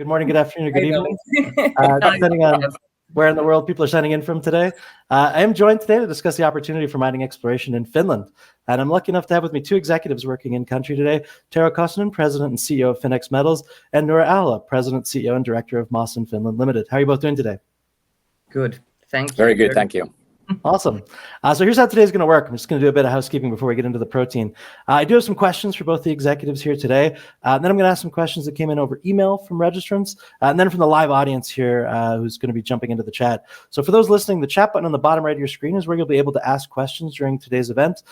morning, good afternoon, or good evening, No, depending on where in the world people are signing in from today. I am joined today to discuss the opportunity for mining exploration in Finland. And I'm lucky enough to have with me two executives working in country today, Tero Kosonen, President and CEO of Finnish Metals, and Noora Ahola, President, CEO, and Director of Mawson Finland Limited. How are you both doing today? Good. Thank you. Very good. Thank you. Awesome. So here's how today's going to work. I'm just going to do a bit of housekeeping before we get into the protein. I do have some questions for both the executives here today. Then I'm going to ask some questions that came in over email from registrants, and then from the live audience here who's going to be jumping into the chat. So for those listening, the chat button on the bottom right of your screen is where you'll be able to ask questions during today's event.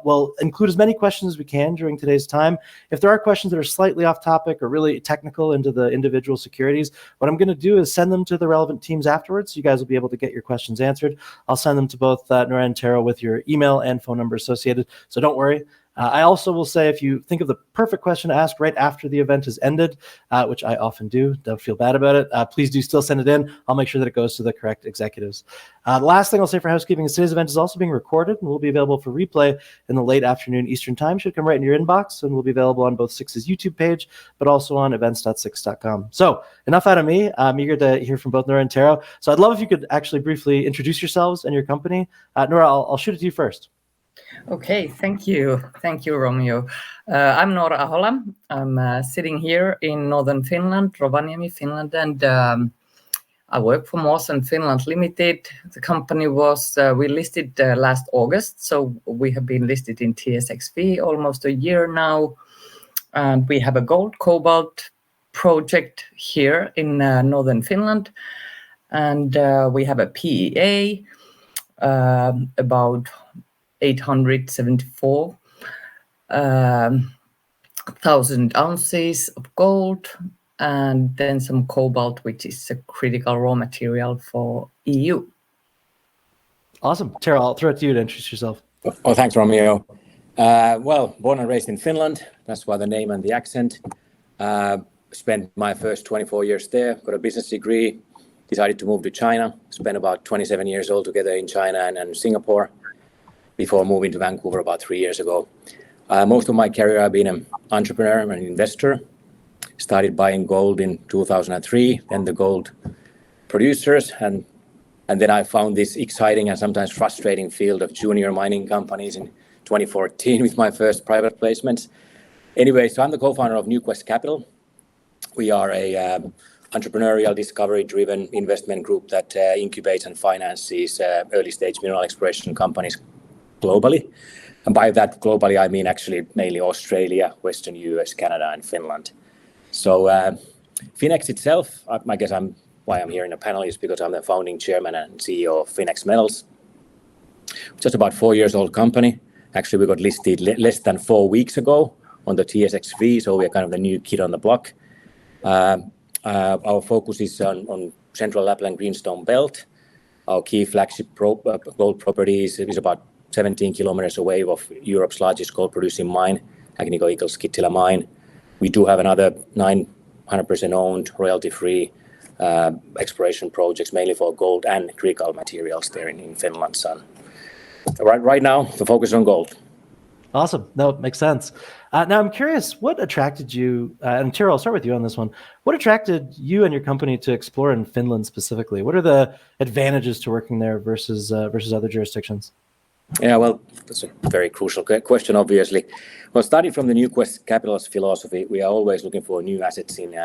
We'll include as many questions as we can during today's time. If there are questions that are slightly off topic or really technical into the individual securities, what I'm going to do is send them to the relevant teams afterwards. So you guys will be able to get your questions answered. I'll send them to both Noora and Tero with your email and phone number associated. So don't worry. I also will say, if you think of the perfect question to ask right after the event is ended, which I often do, don't feel bad about it, please do still send it in. I'll make sure that it goes to the correct executives. The last thing I'll say for housekeeping is today's event is also being recorded and will be available for replay in the late afternoon Eastern time. Should come right in your inbox and will be available on both Six's YouTube page, but also on events.six.com. So enough out of me. I'm eager to hear from both Noora and Tero. So I'd love if you could actually briefly introduce yourselves and your company. Noora, I'll shoot it to you first. Okay, thank you. Thank you, Romeo. I'm Noora Ahola. I'm sitting here in northern Finland, Rovaniemi, Finland, and I work for Mawson Finland Limited. The company was, we listed last August, so we have been listed in TSXV almost a year now. And we have a gold cobalt project here in northern Finland. And we have a PEA about 874,000 ounces of gold, and then some cobalt, which is a critical raw material for EU. Awesome. Tero, I'll throw it to you to introduce yourself. Oh, thanks, Romeo. Well, born and raised in Finland. That's why the name and the accent. Spent my first 24 years there, got a business degree, decided to move to China, spent about 27 years altogether in China and Singapore, before moving to Vancouver about 3 years ago. Most of my career I've been an entrepreneur and an investor. Started buying gold in 2003, then the gold producers, and then I found this exciting and sometimes frustrating field of junior mining companies in 2014 with my first private placements. Anyway, so I'm the co-founder of NewQuest Capital. We are a entrepreneurial, discovery-driven investment group that incubates and finances early-stage mineral exploration companies globally. And by that globally, I mean actually mainly Australia, Western US, Canada, and Finland. So Finex itself, I guess why I'm here in the panel is because I'm the founding chairman and CEO of Finnish Metals. Just about 4 years old company. Actually, we got listed less than 4 weeks ago on the TSXV, so we're kind of the new kid on the block. Our focus is on Central Lapland Greenstone Belt. Our key flagship gold property is about 17 kilometers away of Europe's largest gold-producing mine, Agnico Eagle's Kittilä mine. We do have another 900% owned, royalty-free exploration projects, mainly for gold and critical materials there in Finland. So right now, the focus is on gold. Awesome. No, it makes sense. Now, I'm curious, what attracted you, and Tero, I'll start with you on this one. What attracted you and your company to explore in Finland specifically? What are the advantages to working there versus other jurisdictions? Yeah, well, that's a very crucial question, obviously. Well, starting from the NewQuest Capital's philosophy, we are always looking for new assets in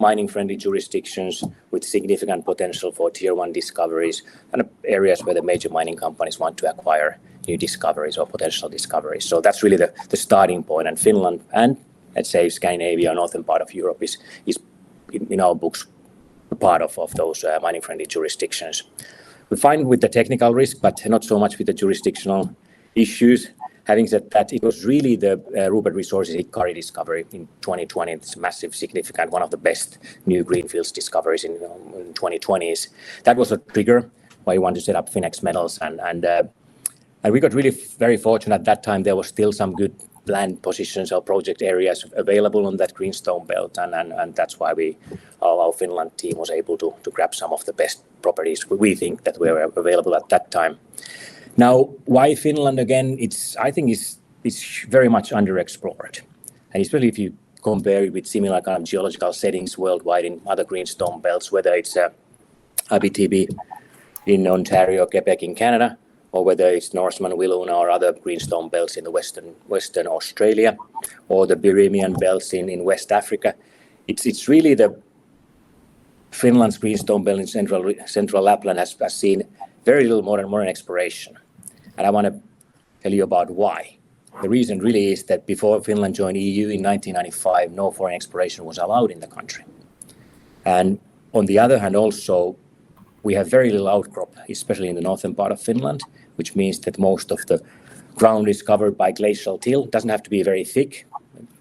mining-friendly jurisdictions with significant potential for tier one discoveries and areas where the major mining companies want to acquire new discoveries or potential discoveries. So that's really the starting point. And Finland and, let's say, Scandinavia, northern part of Europe is in our books, part of those mining-friendly jurisdictions. We're fine with the technical risk, but not so much with the jurisdictional issues. Having said that, it was really the Rupert Resources Ikkari discovery in 2020. It's massive, significant, one of the best new greenfields discoveries in 2020s. That was a trigger why we wanted to set up Finnish Metals. And we got really very fortunate at that time. There was still some good land positions or project areas available on that greenstone belt. And that's why our Finland team was able to grab some of the best properties we think that were available at that time. Now, why Finland again? I think it's very much underexplored, and especially if you compare it with similar kind of geological settings worldwide in other greenstone belts, whether it's Abitibi in Ontario, Quebec in Canada, or whether it's Norseman, Wiluna, or other greenstone belts in the Western Australia, or the Birimian belts in West Africa. It's really the Finland's greenstone belt in central Lapland has seen very little modern exploration. And I want to tell you about why. The reason really is that before Finland joined EU in 1995, no foreign exploration was allowed in the country. And on the other hand, also, we have very little outcrop, especially in the northern part of Finland, which means that most of the ground is covered by glacial till. It doesn't have to be very thick,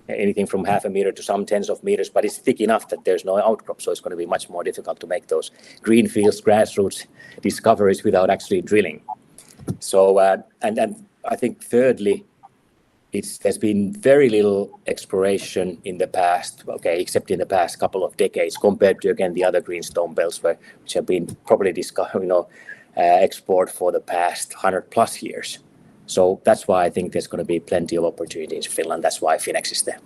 anything from 0.5 meter to some tens of meters, but it's thick enough that there's no outcrop, so it's going to be much more difficult to make those greenfields, grassroots discoveries without actually drilling. So, and I think thirdly, there's been very little exploration in the past, except in the past couple of decades, compared to, again, the other greenstone belts, which have been probably explored for the past 100+ years. So that's why I think there's going to be plenty of opportunities in Finland. That's why Finex is there.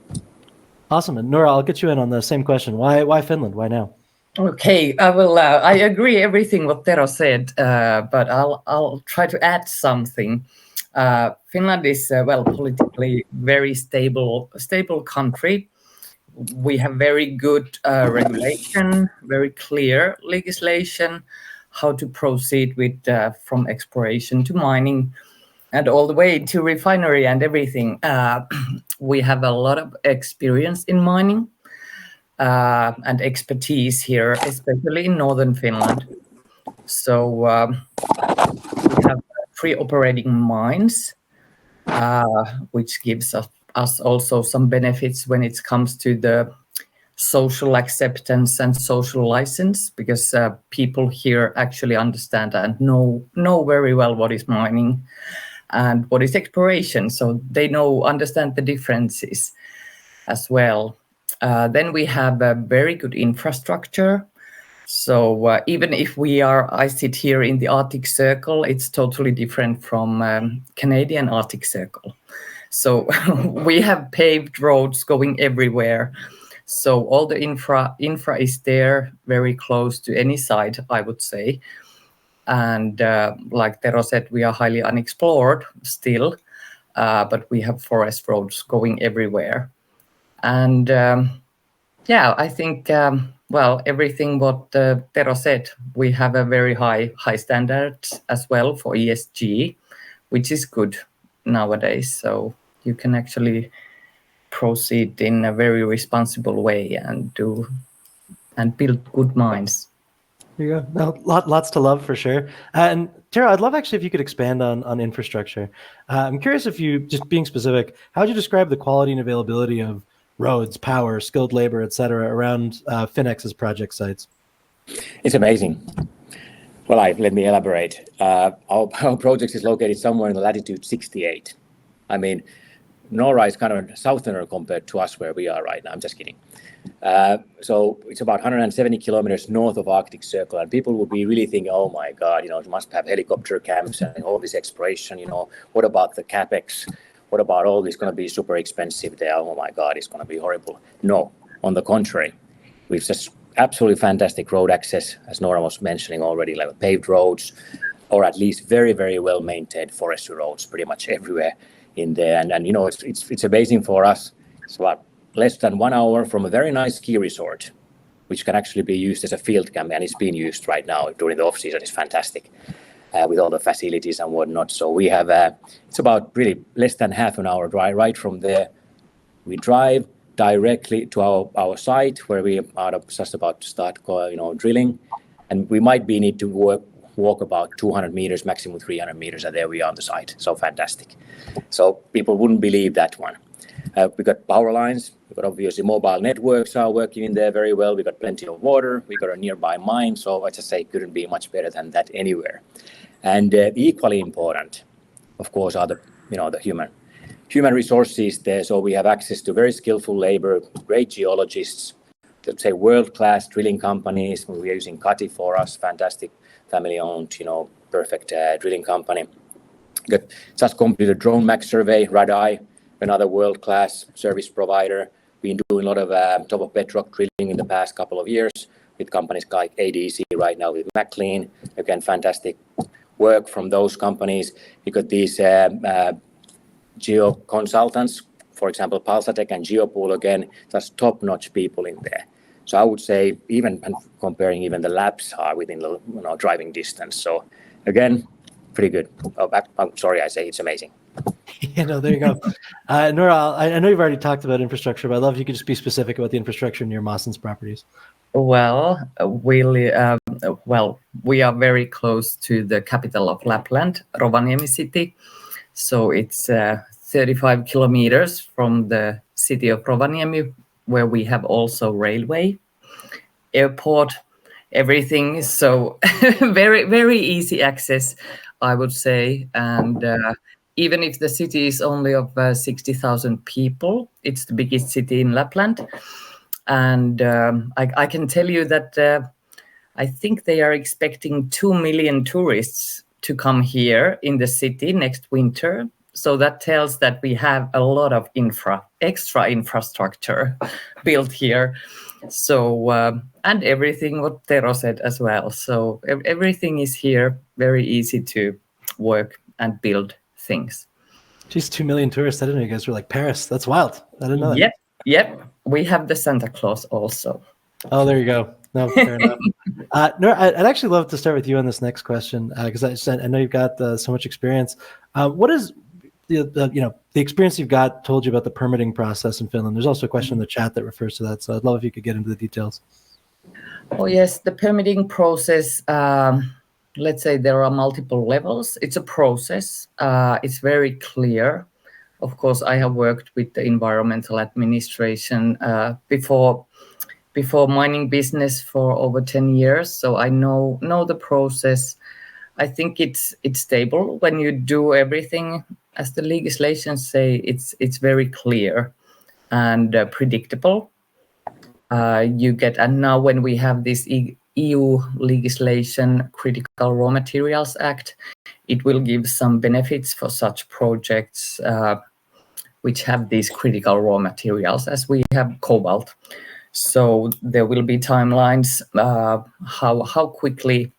Awesome. And Nora, I'll get you in on the same question. Why Finland? Why now? Okay, I will. I agree everything what Tero said, but I'll try to add something. Finland is politically very stable country. We have very good regulation, very clear legislation, how to proceed with from exploration to mining, and all the way to refinery and everything. We have a lot of experience in mining and expertise here, especially in northern Finland. So we have 3 operating mines, which gives us also some benefits when it comes to the social acceptance and social license, because people here actually understand and know very well what is mining and what is exploration. So they understand the differences as well. Then we have a very good infrastructure. So even if I sit here in the Arctic Circle, it's totally different from Canadian Arctic Circle. So we have paved roads going everywhere. So all the infra is there, very close to any side, I would say. And like Tero said, we are highly unexplored still, but we have forest roads going everywhere. And I think, everything what Tero said, we have a very high standards as well for ESG, which is good nowadays. So you can actually proceed in a very responsible way and build good mines. There you go. No, lots to love for sure. And Tara, I'd love actually if you could expand on infrastructure. I'm curious if you, just being specific, how would you describe the quality and availability of roads, power, skilled labor, et cetera, around Finex's project sites? It's amazing. Well, let me elaborate. Our project is located somewhere in the latitude 68. I mean, Norra is kind of southerner compared to us where we are right now. I'm just kidding. So it's about 170 kilometers north of Arctic Circle, and people will be really thinking, oh my God, it must have helicopter camps and all this exploration, what about the CapEx? What about all this going to be super expensive there? Oh my God, it's going to be horrible. No, on the contrary, we've just absolutely fantastic road access, as Nora was mentioning already, like paved roads, or at least very, very well maintained forestry roads pretty much everywhere in there. And it's amazing for us. It's about less than 1 hour from a very nice ski resort, which can actually be used as a field camp, and it's being used right now during the off season. It's fantastic with all the facilities and whatnot. So we have it's about really less than half an hour drive right from there. We drive directly to our site where we are just about to start drilling, and we might need to walk about 200 meters, maximum 300 meters, and there we are on the site. So fantastic. So people wouldn't believe that one. We got power lines. We got obviously mobile networks are working in there very well. We got plenty of water. We got a nearby mine. So I just say it couldn't be much better than that anywhere. And equally important, of course, are the human resources there. So we have access to very skillful labor, great geologists, let's say world-class drilling companies. We're using Kati for us, fantastic family-owned, perfect drilling company. We got just completed drone max survey, Radai, another world-class service provider. been doing a lot of top of bedrock drilling in the past couple of years with companies like ADC right now with McLean. Again, fantastic work from those companies. You got these geo consultants, for example, Palsatec and Geopool, again, just top-notch people in there. So I would say even comparing, even the labs are within the driving distance. So again, pretty good. I'm sorry, I say it's amazing. There you go. Nora, I know you've already talked about infrastructure, but I'd love if you could just be specific about the infrastructure near Maasen's properties. Well, we are very close to the capital of Lapland, Rovaniemi city. So it's 35 kilometers from the city of Rovaniemi, where we have also railway, airport, everything. So very, very easy access, I would say. And even if the city is only of 60,000 people, it's the biggest city in Lapland. And I can tell you that I think they are expecting 2 million tourists to come here in the city next winter. So that tells that we have a lot of extra infrastructure built here. So, and everything what Tero said as well. So everything is here, very easy to work and build things. Geez, 2 million tourists. I didn't know you guys were like Paris. That's wild. I didn't know that. Yep. We have the Santa Claus also. Oh, there you go. No, fair enough. Nora, I'd actually love to start with you on this next question because I know you've got so much experience. What is the experience you've got told you about the permitting process in Finland? There's also a question in the chat that refers to that, so I'd love if you could get into the details. Oh yes, the permitting process. Let's say there are multiple levels. It's a process. It's very clear. Of course, I have worked with the environmental administration before mining business for over 10 years, so I know the process. I think it's stable when you do everything as the legislation say. It's very clear and predictable. You get, and now when we have this EU legislation, Critical Raw Materials Act, it will give some benefits for such projects which have these critical raw materials, as we have cobalt. So there will be timelines how quickly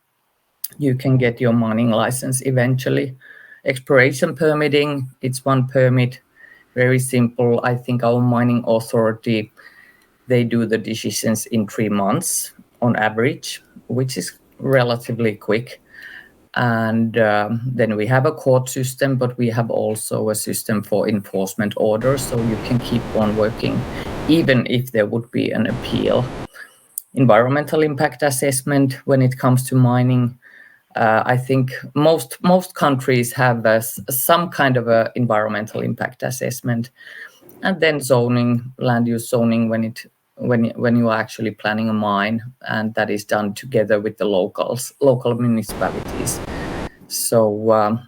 you can get your mining license eventually. Exploration permitting, it's one permit, very simple. I think our mining authority, they do the decisions in 3 months on average, which is relatively quick. And then we have a court system, but we have also a system for enforcement orders, so you can keep on working even if there would be an appeal. Environmental impact assessment when it comes to mining. I think most countries have some kind of a environmental impact assessment, and then zoning, land use zoning when you are actually planning a mine, and that is done together with the local municipalities. So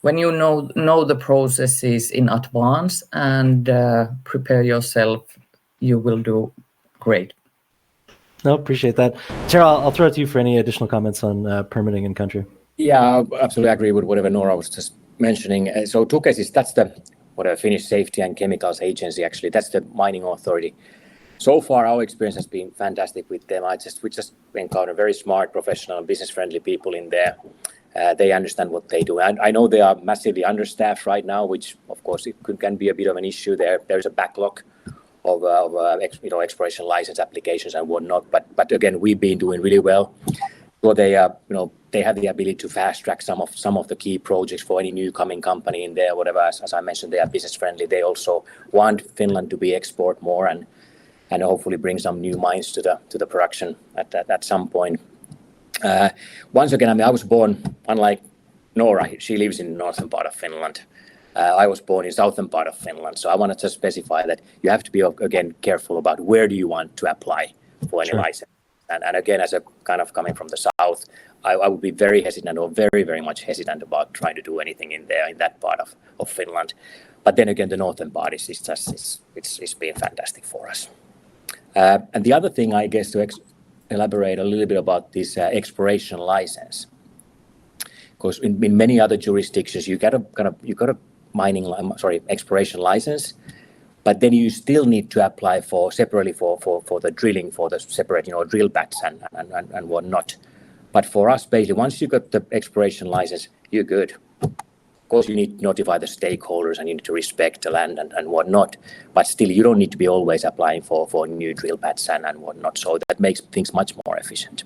when you know the processes in advance and prepare yourself, you will do great. No, appreciate that. Tara, I'll throw it to you for any additional comments on permitting in country. Yeah, I absolutely agree with whatever Nora was just mentioning. So Tukes, that's the Finnish Safety and Chemicals Agency, actually. That's the mining authority. So far, our experience has been fantastic with them. We just encounter very smart, professional, and business-friendly people in there. They understand what they do. And I know they are massively understaffed right now, which, of course, can be a bit of an issue there. There is a backlog of exploration license applications and whatnot. But again, we've been doing really well. So they have the ability to fast track some of the key projects for any new coming company in there. Whatever, as I mentioned, they are business friendly. They also want Finland to be export more and hopefully bring some new mines to the production at some point. Once again, I was born, unlike Nora, she lives in the northern part of Finland. I was born in southern part of Finland, so I wanted to specify that you have to be, again, careful about where do you want to apply for any license. And again, as a kind of coming from the south, I would be very hesitant or very, very much hesitant about trying to do anything in that part of Finland. But then again, the northern part it's been fantastic for us. And the other thing, I guess, to elaborate a little bit about this exploration license, because in many other jurisdictions you got a exploration license, but then you still need to apply separately for the drilling, for the separate drill bats and whatnot. But for us, basically, once you got the exploration license, you're good. Of course, you need to notify the stakeholders and you need to respect the land and whatnot. But still, you don't need to be always applying for new drill pads and whatnot. So that makes things much more efficient.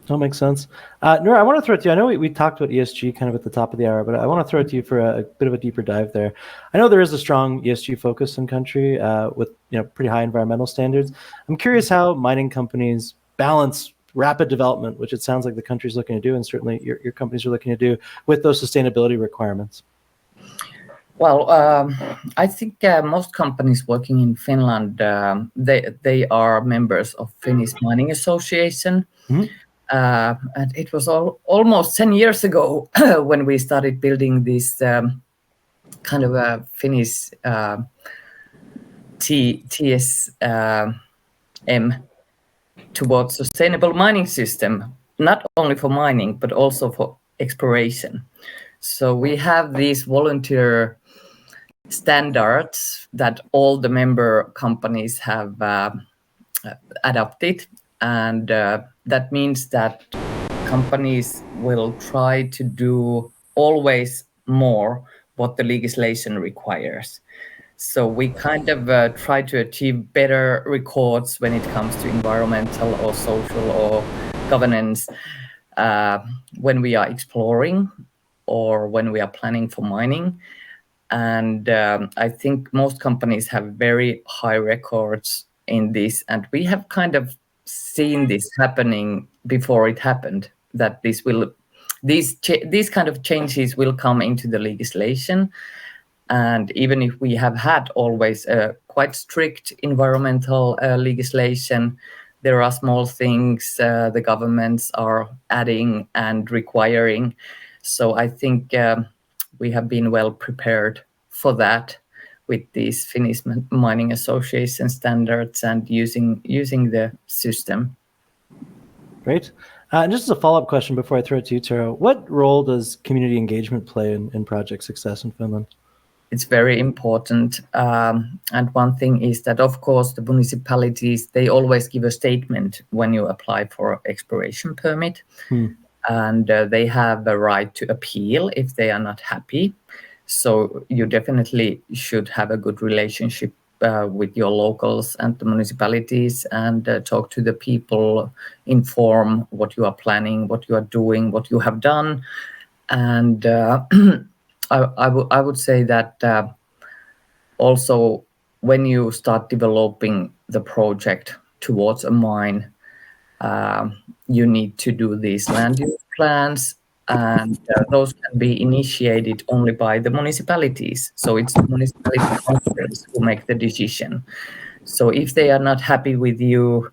That makes sense. Noora, I want to throw it to you. I know we talked about ESG kind of at the top of the hour, but I want to throw it to you for a bit of a deeper dive there. I know there is a strong ESG focus in country with pretty high environmental standards. I'm curious how mining companies balance rapid development, which it sounds like the country's looking to do, and certainly your companies are looking to do, with those sustainability requirements. Well, I think most companies working in Finland, they are members of Finnish Mining Association. Mm-hmm. And it was almost 10 years ago when we started building this kind of a Finnish TSM towards sustainable mining system, not only for mining, but also for exploration. So we have these volunteer standards that all the member companies have adopted. And that means that companies will try to do always more what the legislation requires. So we kind of try to achieve better records when it comes to environmental or social or governance when we are exploring or when we are planning for mining. And I think most companies have very high records in this. And we have kind of seen this happening before it happened, that these kind of changes will come into the legislation. And even if we have had always a quite strict environmental legislation, there are small things the governments are adding and requiring. So I think we have been well prepared for that with these Finnish Mining Association standards and using the system. Great. And just as a follow-up question before I throw it to you, Tero, what role does community engagement play in project success in Finland? It's very important. And one thing is that, of course, the municipalities, they always give a statement when you apply for exploration permit. And they have the right to appeal if they are not happy. So you definitely should have a good relationship with your locals and the municipalities and talk to the people, inform what you are planning, what you are doing, what you have done. And I would say that also when you start developing the project towards a mine, you need to do these land use plans, and those can be initiated only by the municipalities. So it's the municipality councils who make the decision. So if they are not happy with you,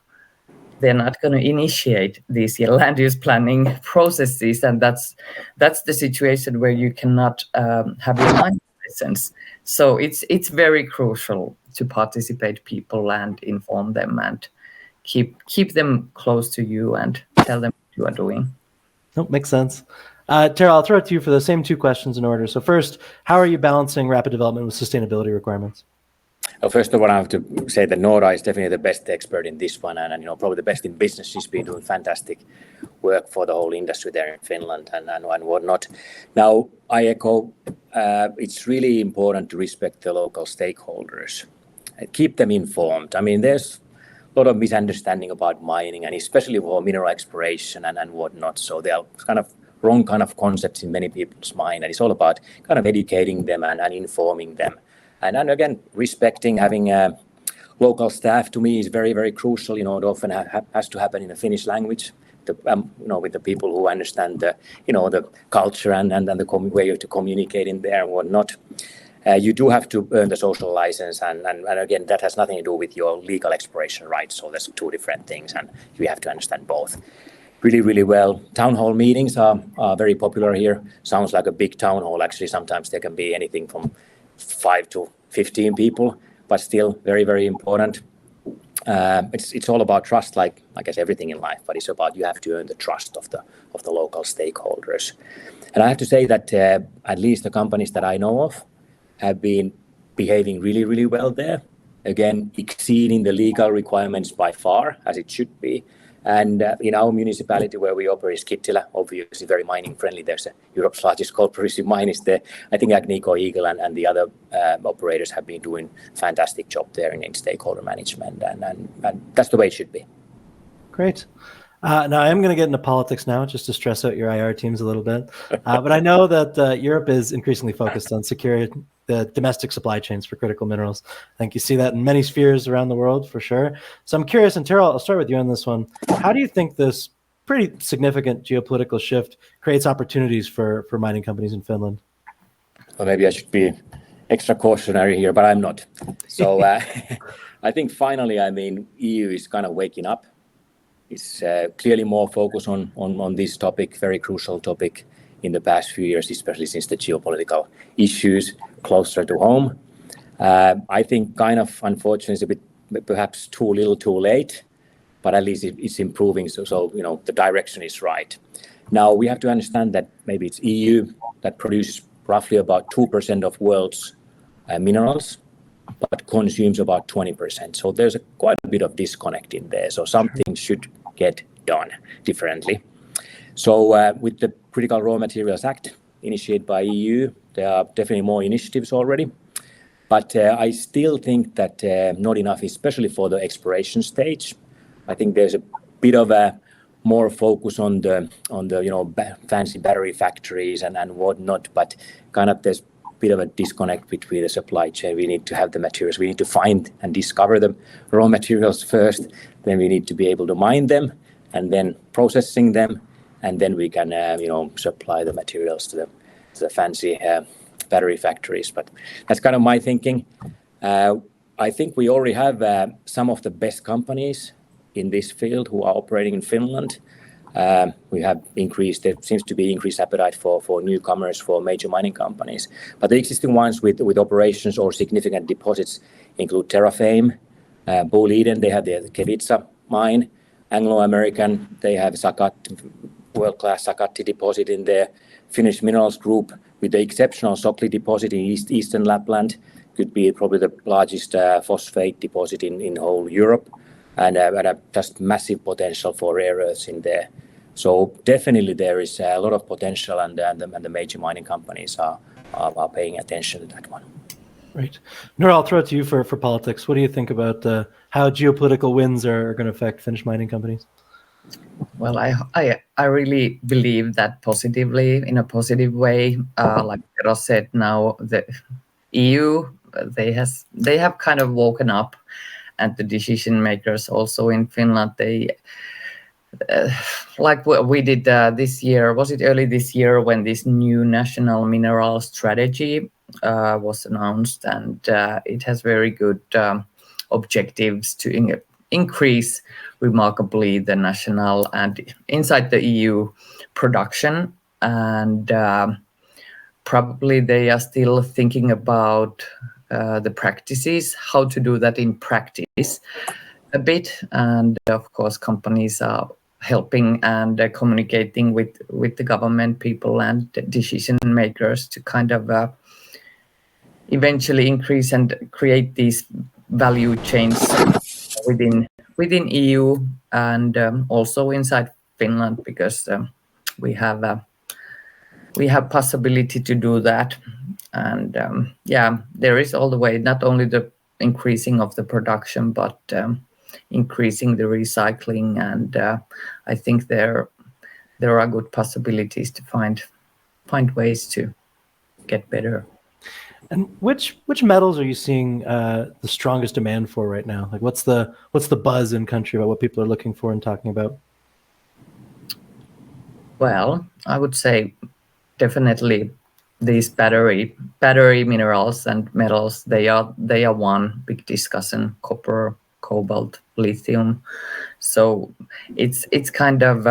they're not going to initiate these land use planning processes, and that's the situation where you cannot have your mine license. So it's very crucial to participate people and inform them and keep them close to you and tell them what you are doing. Nope, makes sense. Tero, I'll throw it to you for the same two questions in order. So first, how are you balancing rapid development with sustainability requirements? Well, first of all, I have to say that Noora is definitely the best expert in this one, and probably the best in business. She's been doing fantastic work for the whole industry there in Finland and whatnot. Now, I echo, it's really important to respect the local stakeholders, keep them informed. I mean, there's a lot of misunderstanding about mining, and especially for mineral exploration and whatnot. So there are kind of wrong kind of concepts in many people's mind, and it's all about kind of educating them and informing them. And again, respecting, having local staff to me is very, very crucial. It often has to happen in the Finnish language, with the people who understand the, the culture and the way to communicate in there and whatnot. You do have to earn the social license, and again, that has nothing to do with your legal exploration rights. So there's two different things, and you have to understand both really, really well. Town hall meetings are very popular here. Sounds like a big town hall. Actually, sometimes there can be anything from 5 to 15 people, but still very, very important. It's all about trust, like I guess everything in life, but it's about you have to earn the trust of the local stakeholders. And I have to say that at least the companies that I know of have been behaving really, really well there. Again, exceeding the legal requirements by far, as it should be. And in our municipality where we operate, Kittilä, obviously very mining friendly. There's Europe's largest gold producing mine is there. I think Agnico Eagle and the other operators have been doing fantastic job there in stakeholder management, and that's the way it should be. Great. Now I'm going to get into politics now, just to stress out your IR teams a little bit. But I know that Europe is increasingly focused on securing the domestic supply chains for critical minerals. I think you see that in many spheres around the world for sure. So I'm curious, and Tero, I'll start with you on this one. How do you think this pretty significant geopolitical shift creates opportunities for mining companies in Finland? Well, maybe I should be extra cautionary here, but I'm not. So I think finally, EU is kind of waking up. It's clearly more focus on this topic, very crucial topic in the past few years, especially since the geopolitical issues closer to home. I think kind of unfortunately it's a bit perhaps too little too late, but at least it's improving. So the direction is right. Now we have to understand that maybe it's EU that produces roughly about 2% of world's minerals, but consumes about 20%. So there's quite a bit of disconnect in there. So something should get done differently. So with the Critical Raw Materials Act initiated by EU, there are definitely more initiatives already. But I still think that not enough, especially for the exploration stage. I think there's a bit of a more focus on the fancy battery factories and whatnot, but kind of there's bit of a disconnect between the supply chain. We need to have the materials. We need to find and discover the raw materials first. Then we need to be able to mine them, and then processing them, and then we can supply the materials to the fancy battery factories. But that's kind of my thinking. I think we already have some of the best companies in this field who are operating in Finland. We have there seems to be increased appetite for newcomers, for major mining companies. But the existing ones with operations or significant deposits include Terrafame, Boliden, they have the Kevitsa mine, Anglo American, they have world-class Sakatti deposit in there, Finnish Minerals Group with the exceptional Sokli deposit in eastern Lapland, could be probably the largest phosphate deposit in whole Europe. And just massive potential for rare earths in there. So definitely there is a lot of potential, and the major mining companies are paying attention to that one. Right. Noora, I'll throw it to you for politics. What do you think about how geopolitical winds are going to affect Finnish mining companies? Well, I really believe that positively, in a positive way. Like Tero said, now the EU, they have kind of woken up. And the decision makers also in Finland, they like what we did this year. Was it early this year when this new national mineral strategy was announced? And it has very good objectives to increase remarkably the national and inside the EU production. And probably they are still thinking about the practices, how to do that in practice a bit. And of course, companies are helping and communicating with the government people and decision makers to kind of eventually increase and create these value chains within EU and also inside Finland, because we have possibility to do that. And there is all the way, not only the increasing of the production, but increasing the recycling. And I think there are good possibilities to find ways to get better. And which metals are you seeing the strongest demand for right now? Like what's the buzz in country about what people are looking for and talking about? Well, I would say definitely these battery minerals and metals, they are one big discussion: copper, cobalt, lithium. So it's kind of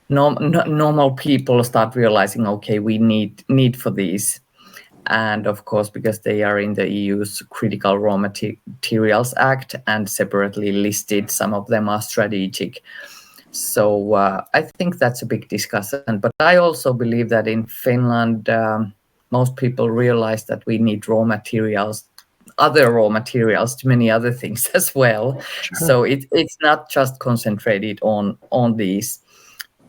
normal people start realizing, okay, we need for these. And of course, because they are in the EU's Critical Raw Materials Act and separately listed, some of them are strategic. So I think that's a big discussion. But I also believe that in Finland, most people realize that we need other raw materials to many other things as well. Sure. So it's not just concentrated on these,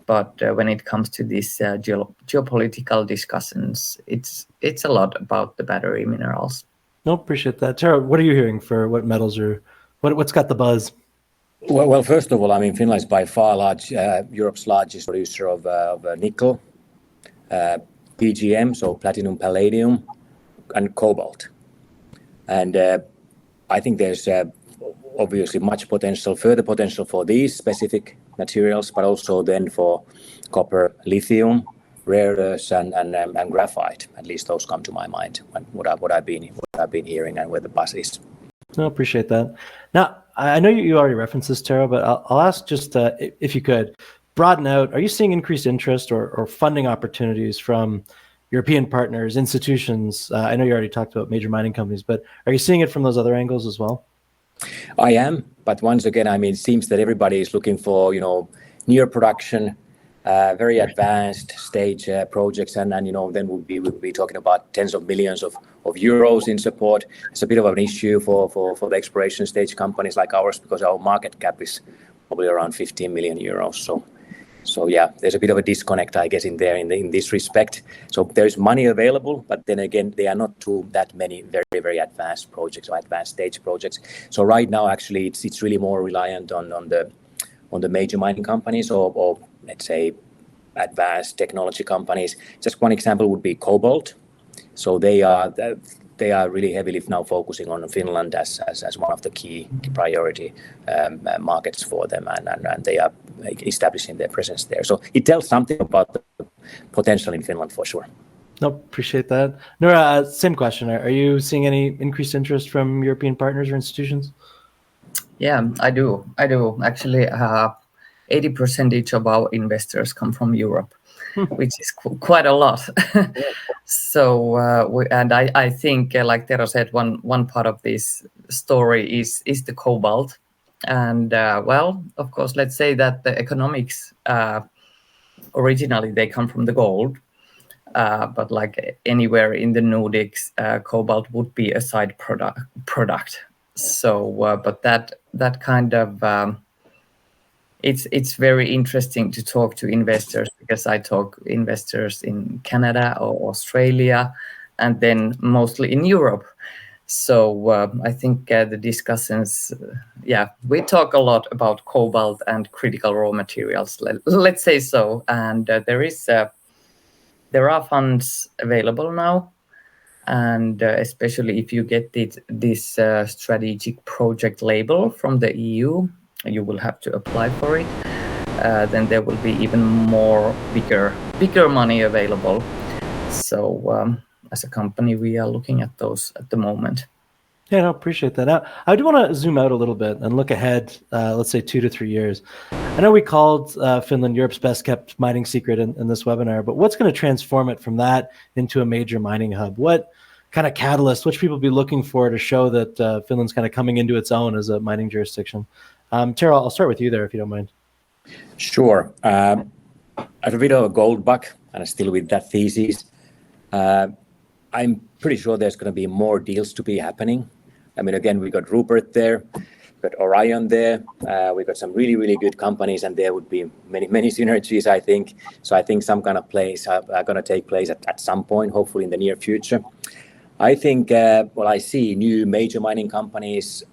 but when it comes to these geopolitical discussions, it's a lot about the battery minerals. No, appreciate that. Tara, what are you hearing for what metals are, what's got the buzz? Well, first of all, I mean, Finland is by far Europe's largest producer of nickel, PGM, so platinum, palladium, and cobalt. And I think there's obviously much further potential for these specific materials, but also then for copper, lithium, rare earths, and graphite. At least those come to my mind when what I've been hearing and where the buzz is. No, appreciate that. Now, I know you already referenced this, Tara, but I'll ask just if you could broaden out. Are you seeing increased interest or funding opportunities from European partners, institutions? I know you already talked about major mining companies, but are you seeing it from those other angles as well? I am, but once again, I mean, it seems that everybody is looking for, near production, very advanced stage projects, and then we'll be talking about tens of millions of euros in support. It's a bit of an issue for the exploration stage companies like ours, because our market cap is probably around 15 million euros. So yeah, there's a bit of a disconnect, I guess, in this respect. So there's money available, but then again, there are not that many very, very advanced projects or advanced stage projects. So right now, actually, it's really more reliant on the major mining companies or let's say advanced technology companies. Just one example would be cobalt. So they are really heavily now focusing on Finland as one of the key priority markets for them, and they are establishing their presence there. So it tells something about the potential in Finland for sure. No, appreciate that. Nora, same question. Are you seeing any increased interest from European partners or institutions? Yeah, I do. Actually, 80% of our investors come from Europe, which is quite a lot. So, I think, like Tero said, one part of this story is the cobalt. And well, of course, let's say that the economics originally they come from the gold, but like anywhere in the Nordics, cobalt would be a side product. So, but that kind of it's very interesting to talk to investors, because I talk investors in Canada or Australia, and then mostly in Europe. So I think the discussions, we talk a lot about cobalt and critical raw materials. Let's say so, and there are funds available now, and especially if you get this strategic project label from the EU, you will have to apply for it. Then there will be even more bigger money available. So as a company, we are looking at those at the moment. Yeah, no, appreciate that. Now, I do want to zoom out a little bit and look ahead, let's say 2 to 3 years. I know we called Finland Europe's best kept mining secret in this webinar, but what's going to transform it from that into a major mining hub? What kind of catalyst, what should people be looking for to show that Finland's kind of coming into its own as a mining jurisdiction? Tara, I'll start with you there, if you don't mind. Sure. I'm a bit of a gold buck, and still with that thesis. I'm pretty sure there's going to be more deals to be happening. I mean, again, we got Rupert there, we got Orion there, we got some really, really good companies, and there would be many synergies, I think. So I think some kind of plays are going to take place at some point, hopefully in the near future. I think, I see new major mining companies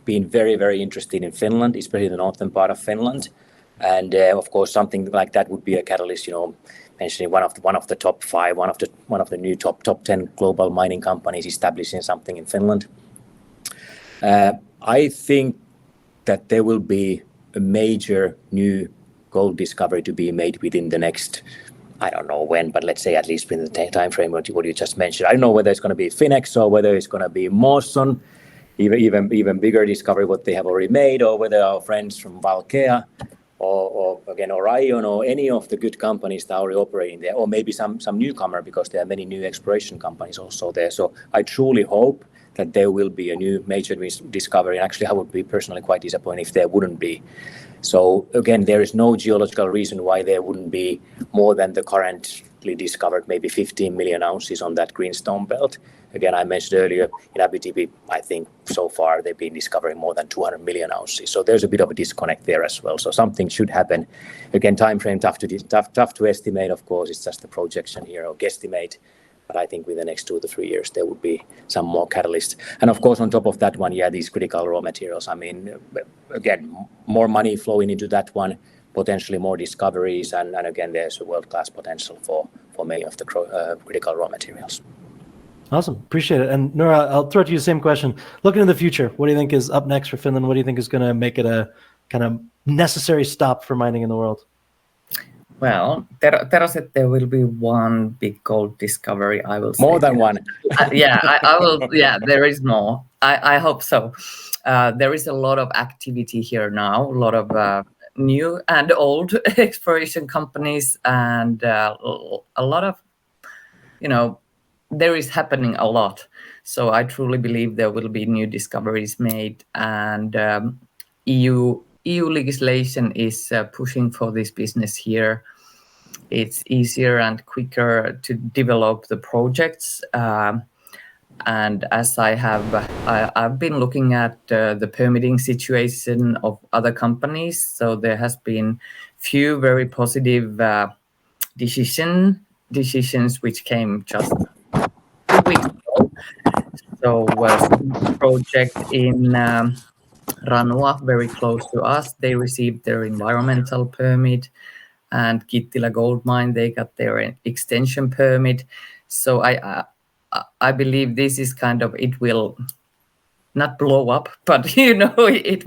being very, very interested in Finland, especially the northern part of Finland. And of course, something like that would be a catalyst, mentioning one of the top 5, one of the new top 10 global mining companies establishing something in Finland. I think that there will be a major new gold discovery to be made within the next, I don't know when, but let's say at least within the time frame what you just mentioned. I don't know whether it's going to be Finex or whether it's going to be Mawson, even bigger discovery what they have already made, or whether our friends from Valkea or again Orion or any of the good companies that are already operating there, or maybe some newcomer, because there are many new exploration companies also there. So I truly hope that there will be a new major discovery. And actually, I would be personally quite disappointed if there wouldn't be. So again, there is no geological reason why there wouldn't be more than the current recently discovered maybe 15 million ounces on that greenstone belt. Again, I mentioned earlier, in Abitibi, I think so far they've been discovering more than 200 million ounces. So there's a bit of a disconnect there as well. So something should happen. Again, time frame tough to estimate, of course. It's just a projection here or guesstimate. But I think within the next 2 to 3 years, there would be some more catalysts. And of course, on top of that one, these critical raw materials. I mean, again, more money flowing into that one, potentially more discoveries. And again, there's a world-class potential for many of the critical raw materials. Awesome. Appreciate it. And Nora, I'll throw to you the same question. Looking in the future, what do you think is up next for Finland? What do you think is going to make it a kind of necessary stop for mining in the world? Well, Tero said there will be one big gold discovery, I will say. More than one. I will. Yeah, there is more. I hope so. There is a lot of activity here now, a lot of new and old exploration companies, and a lot of, there is happening a lot. So I truly believe there will be new discoveries made, and EU legislation is pushing for this business here. It's easier and quicker to develop the projects. And as I've been looking at the permitting situation of other companies, so there has been few very positive decisions which came just 2 weeks ago. So project in Ranua, very close to us, they received their environmental permit, and Kittilä Gold Mine, they got their extension permit. So I believe this is kind of, it will not blow up, but it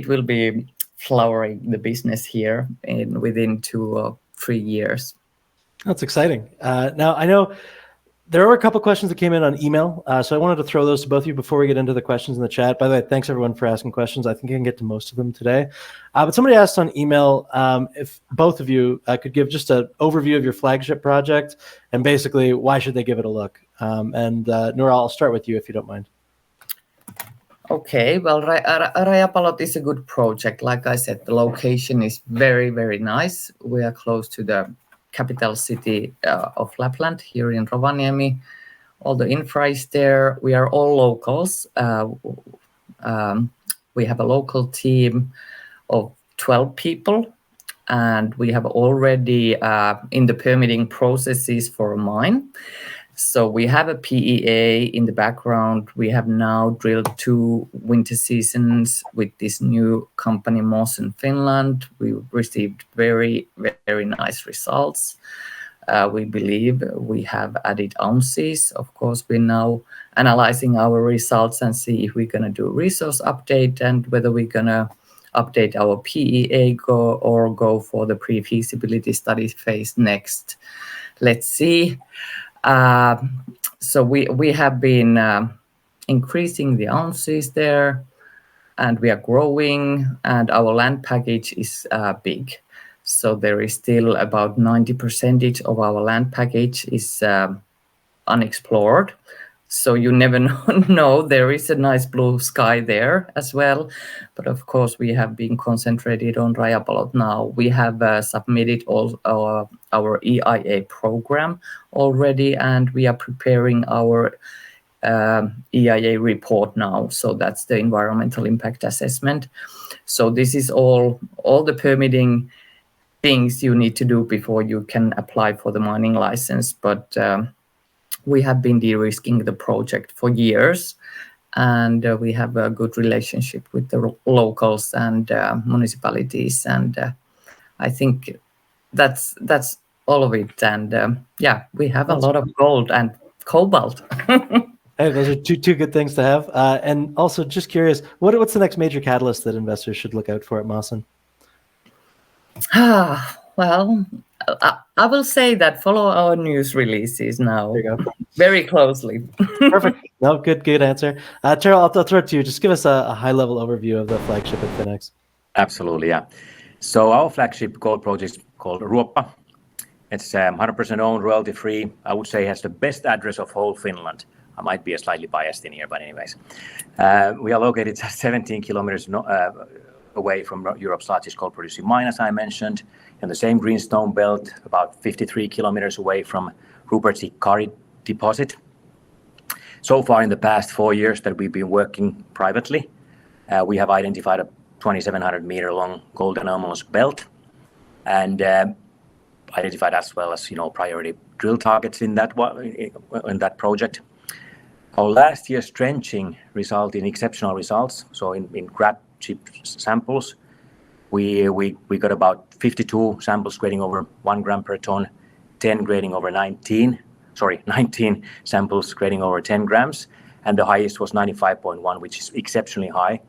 will be flowering the business here within 2 or 3 years. That's exciting. Now, I know there were a couple questions that came in on email, so I wanted to throw those to both of you before we get into the questions in the chat. By the way, thanks everyone for asking questions. I think I can get to most of them today. But somebody asked on email if both of you could give just an overview of your flagship project and basically why should they give it a look. And Nora, I'll start with you if you don't mind. Okay, well, Rajapalot is a good project. Like I said, the location is very, very nice. We are close to the capital city of Lapland here in Rovaniemi. All the infra is there. We are all locals. We have a local team of 12 people, and we have already in the permitting processes for a mine. So we have a PEA in the background. We have now drilled 2 winter seasons with this new company, Mawson Finland. We received very, very nice results. We believe we have added ounces. Of course, we're now analyzing our results and see if we're going to do a resource update and whether we're going to update our PEA go for the pre-feasibility study phase next. Let's see. So we have been increasing the ounces there, and we are growing, and our land package is big. So there is still about 90% of our land package is unexplored. So you never know. There is a nice blue sky there as well. But of course, we have been concentrated on Rajapalot now. We have submitted all our EIA program already, and we are preparing our EIA report now. So that's the environmental impact assessment. So this is all the permitting things you need to do before you can apply for the mining license. But we have been de-risking the project for years, and we have a good relationship with the locals and municipalities, and I think that's all of it. And we have a lot of gold and cobalt. Hey, those are two good things to have. And also, just curious, what's the next major catalyst that investors should look out for at Mawson? Well, I will say that follow our news releases now very closely. Perfect. No, good answer. Tero, I'll throw it to you. Just give us a high-level overview of the flagship at Finex. Absolutely, yeah. So our flagship gold project is called Ruoppa. It's 100% owned, royalty-free. I would say has the best address of whole Finland. I might be slightly biased in here, but anyways. We are located just 17 kilometers away from Europe's largest gold producing mine, as I mentioned, in the same greenstone belt, about 53 kilometers away from Rupert's Ikkari deposit. So far in the past 4 years that we've been working privately, we have identified a 2,700 meter long gold anomalous belt, and identified as well as priority drill targets in that project. Our last year's trenching resulted in exceptional results. So in grab chip samples, we got about 52 samples grading over 1 gram per ton, 10 grading over 19 samples grading over 10 grams, and the highest was 95.1, which is exceptionally high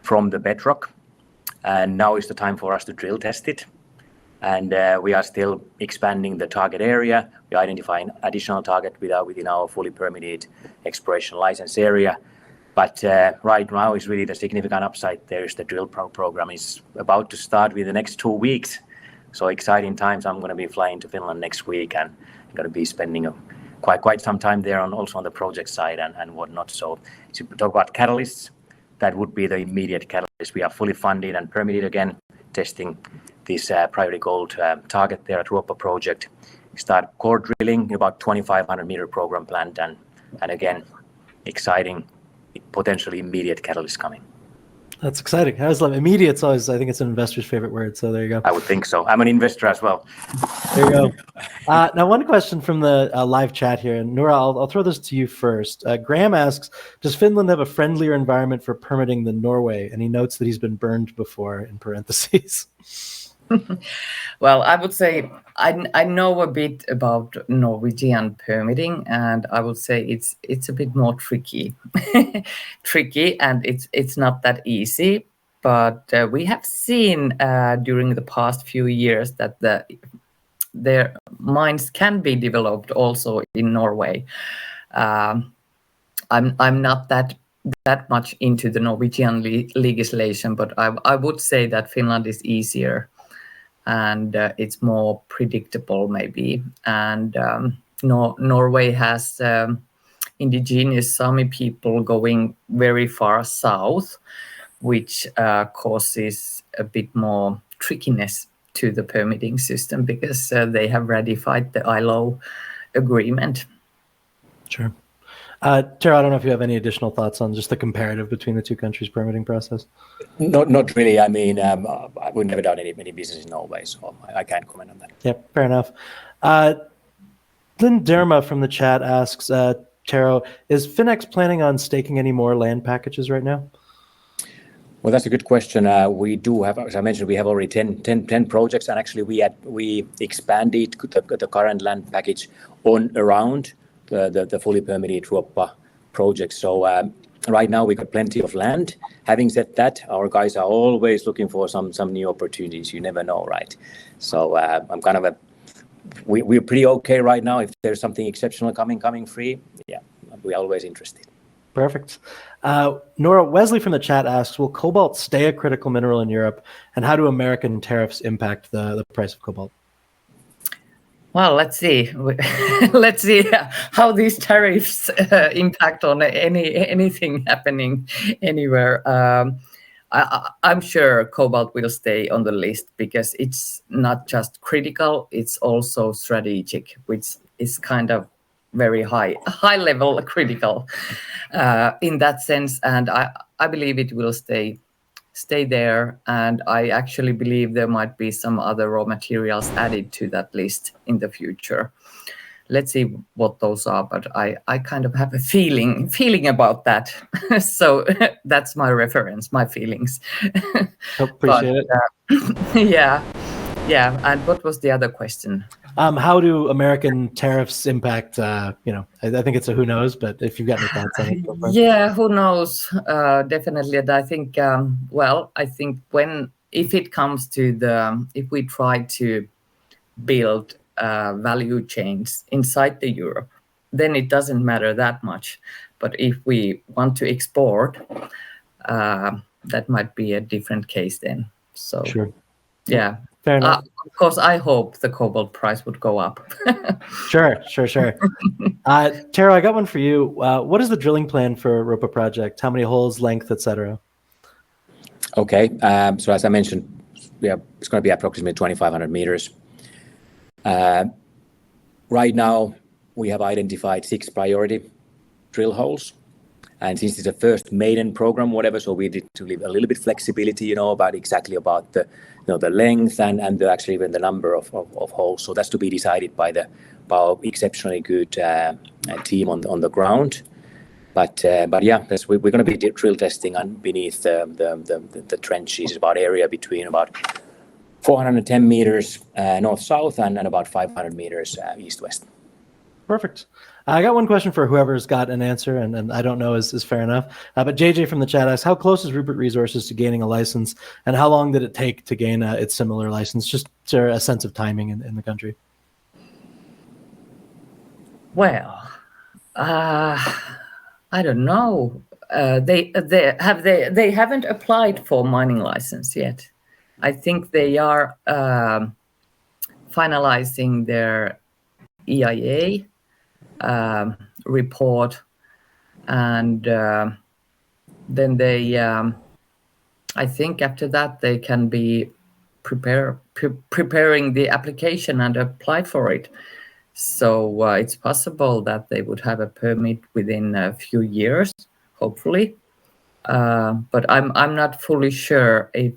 from the bedrock. And now is the time for us to drill test it. And we are still expanding the target area. We're identifying additional target within our fully permitted exploration license area. But right now is really the significant upside. There is the drill program is about to start within the next 2 weeks. So exciting times. I'm going to be flying to Finland next week, and I'm going to be spending quite some time there also on the project side and whatnot. So to talk about catalysts, that would be the immediate catalyst. We are fully funded and permitted again, testing this priority gold target there at Ruopa project. We start core drilling, about 2,500 meter program planned, and again, exciting, potentially immediate catalyst coming. That's exciting. I always love immediate. Always, I think it's an investor's favorite word. So there you go. I would think so. I'm an investor as well. There you go. Now, one question from the live chat here, and Noora, I'll throw this to you first. Graham asks, does Finland have a friendlier environment for permitting than Norway? And he notes that he's been burned before, in parentheses. Well, I would say I know a bit about Norwegian permitting, and I would say it's a bit more tricky, and it's not that easy. But we have seen during the past few years that their mines can be developed also in Norway. I'm not that much into the Norwegian legislation, but I would say that Finland is easier. And it's more predictable, maybe. And Norway has indigenous Sami people going very far south, which causes a bit more trickiness to the permitting system because they have ratified the ILO agreement. Sure. Tero, I don't know if you have any additional thoughts on just the comparative between the two countries' permitting process. Not really. I mean, we've never done any business in Norway, so I can't comment on that. Yep, fair enough. Lynn Derma from the chat asks, Tero, is Finex planning on staking any more land packages right now? Well, that's a good question. We do have, as I mentioned, we have already 10 projects, and actually we expanded the current land package around the fully permitted Ruopa project. So right now we got plenty of land. Having said that, our guys are always looking for some new opportunities. You never know, right? So I'm kind of we're pretty okay right now. If there's something exceptional coming free, yeah, we're always interested. Perfect. Noora, Wesley from the chat asks, will cobalt stay a critical mineral in Europe, and how do American tariffs impact the price of cobalt? Well, let's see. Let's see how these tariffs impact on anything happening anywhere. I'm sure cobalt will stay on the list because it's not just critical; it's also strategic, which is kind of very high level critical in that sense. And I believe it will stay there, and I actually believe there might be some other raw materials added to that list in the future. Let's see what those are, but I kind of have a feeling about that. So that's my reference, my feelings. Appreciate it. Yeah. And what was the other question? How do American tariffs impact, I think it's a who knows, but if you've got any thoughts on it. Yeah, who knows? Definitely. And I think, if it comes to if we try to build value chains inside the Europe, then it doesn't matter that much. But if we want to export, that might be a different case then. So, sure. Yeah. Fair enough. Of course, I hope the cobalt price would go up. Sure. Tero, I got one for you. What is the drilling plan for Ruopa project? How many holes, length, etc.? Okay, so as I mentioned, it's going to be approximately 2,500 meters. Right now, we have identified 6 priority drill holes. And since it's a first maiden program, whatever, so we need to leave a little bit flexibility, about the the length and actually even the number of holes. So that's to be decided by our exceptionally good team on the ground. But yeah, we're going to be drill testing beneath the trenches, about area between about 410 meters north-south and about 500 meters east-west. Perfect. I got one question for whoever's got an answer, and I don't know is fair enough. But JJ from the chat asks, how close is Rupert Resources to gaining a license, and how long did it take to gain its similar license? Just to a sense of timing in the country. Well, I don't know. They haven't applied for mining license yet. I think they are finalizing their EIA report, and then they I think after that they can be preparing the application and apply for it. So it's possible that they would have a permit within a few years, hopefully. But I'm not fully sure if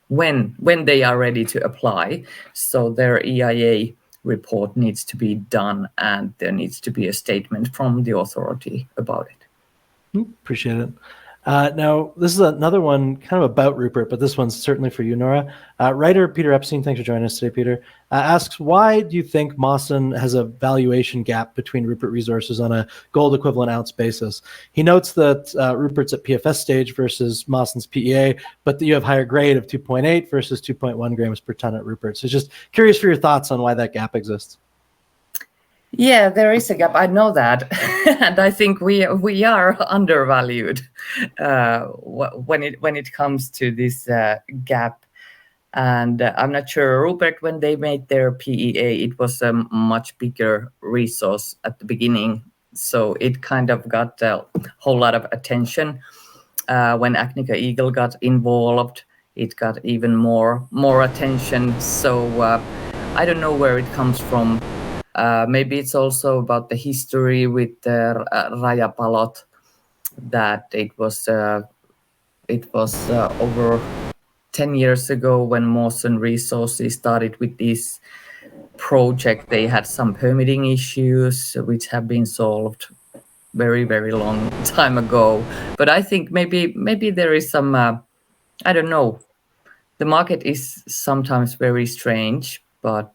when they are ready to apply. So their EIA report needs to be done, and there needs to be a statement from the authority about it. Appreciate it. Now, this is another one kind of about Rupert, but this one's certainly for you, Nora. Writer Peter Epstein, thanks for joining us today, Peter, asks, why do you think Mawson has a valuation gap between Rupert Resources on a gold equivalent ounce basis? He notes that Rupert's at PFS stage versus Mawson's PEA, but that you have higher grade of 2.8 versus 2.1 grams per ton at Rupert. So just curious for your thoughts on why that gap exists. Yeah, there is a gap. I know that, and I think we are undervalued when it comes to this gap. And I'm not sure, Rupert, when they made their PEA, it was a much bigger resource at the beginning, so it kind of got a whole lot of attention. When Agnica Eagle got involved, it got even more attention. So I don't know where it comes from. Maybe it's also about the history with Rajapalot, that it was over 10 years ago when Mawson Resources started with this project. They had some permitting issues which have been solved very, very long time ago. But I think maybe there is some, I don't know. The market is sometimes very strange. But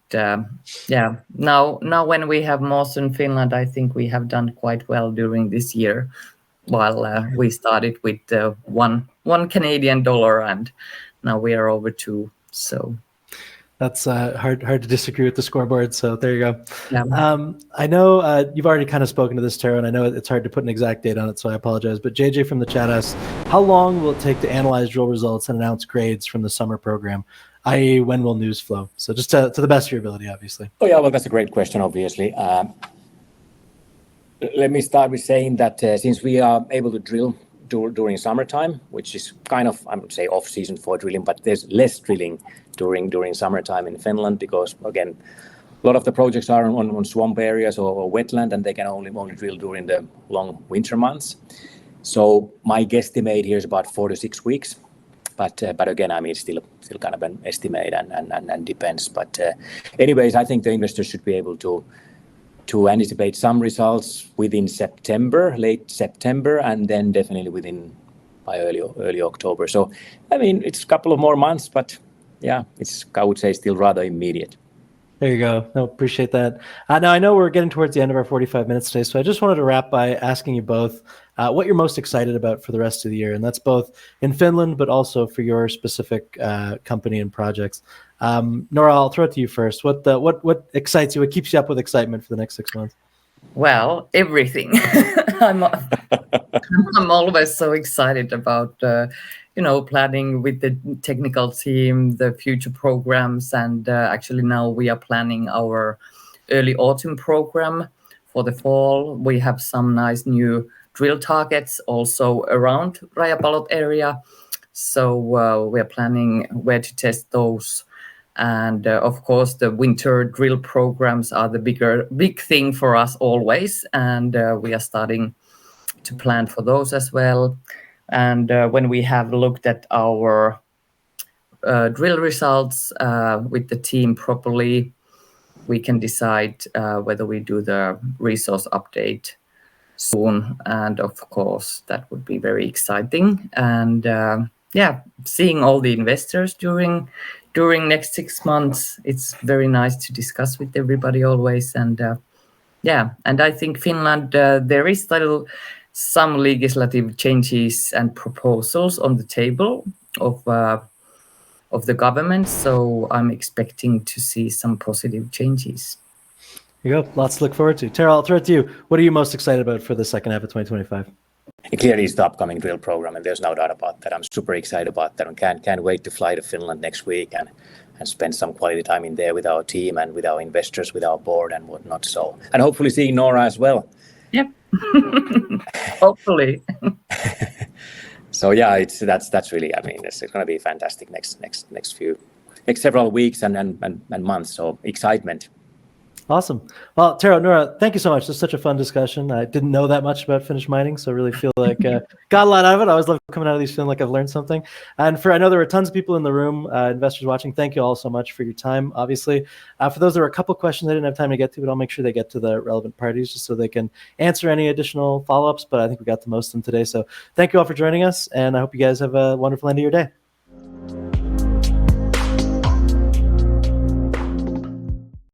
yeah, now when we have Mawson Finland, I think we have done quite well during this year, while we started with one Canadian dollar, and now we are over 2. So that's hard to disagree with the scoreboard. So there you go. Yeah. I know you've already kind of spoken to this, Tero, and I know it's hard to put an exact date on it, so I apologize. But JJ from the chat asks, how long will it take to analyze drill results and announce grades from the summer program? I.e., when will news flow? So just to the best of your ability, obviously. Oh, yeah, well, that's a great question, obviously. Let me start with saying that since we are able to drill during summertime, which is kind of, I would say, off-season for drilling, but there's less drilling during summertime in Finland because, again, a lot of the projects are on swamp areas or wetland, and they can only drill during the long winter months. So my guesstimate here is about 4 to 6 weeks. But again, I mean, still kind of an estimate and depends. But anyways, I think the investors should be able to anticipate some results within September, late September, and then definitely by early October. So, I mean, it's a couple of more months, but yeah, it's, I would say, still rather immediate. There you go. No, appreciate that. Now, I know we're getting towards the end of our 45 minutes today, so I just wanted to wrap by asking you both what you're most excited about for the rest of the year, and that's both in Finland, but also for your specific company and projects. Nora, I'll throw it to you first. What excites you? What keeps you up with excitement for the next 6 months? Well, everything. I'm always so excited about planning with the technical team, the future programs, and actually now we are planning our early autumn program for the fall. We have some nice new drill targets also around Rajapalot area. So we're planning where to test those. And of course, the winter drill programs are the big thing for us always. And we are starting to plan for those as well. And when we have looked at our drill results with the team properly, we can decide whether we do the resource update soon. And of course, that would be very exciting. And seeing all the investors during next 6 months, it's very nice to discuss with everybody always. And and I think Finland, there is still some legislative changes and proposals on the table of the government. So I'm expecting to see some positive changes. There you go. Lots to look forward to. Tara, I'll throw it to you. What are you most excited about for the second half of 2025? Clearly, it's the upcoming drill program, and there's no doubt about that. I'm super excited about that, and can't wait to fly to Finland next week and spend some quality time in there with our team and with our investors, with our board and whatnot. So, and hopefully seeing Nora as well. Yep. Hopefully. So yeah, that's really. I mean, it's going to be fantastic next several weeks and months. So excitement. Awesome. Well, Tara, Nora, thank you so much. This is such a fun discussion. I didn't know that much about Finnish mining, so I really feel like got a lot out of it. I always love coming out of these feeling like I've learned something. And I know there were tons of people in the room, investors watching. Thank you all so much for your time, obviously. For those, there were a couple of questions I didn't have time to get to, but I'll make sure they get to the relevant parties just so they can answer any additional follow-ups. But I think we got to most of them today. So thank you all for joining us, and I hope you guys have a wonderful end of your day.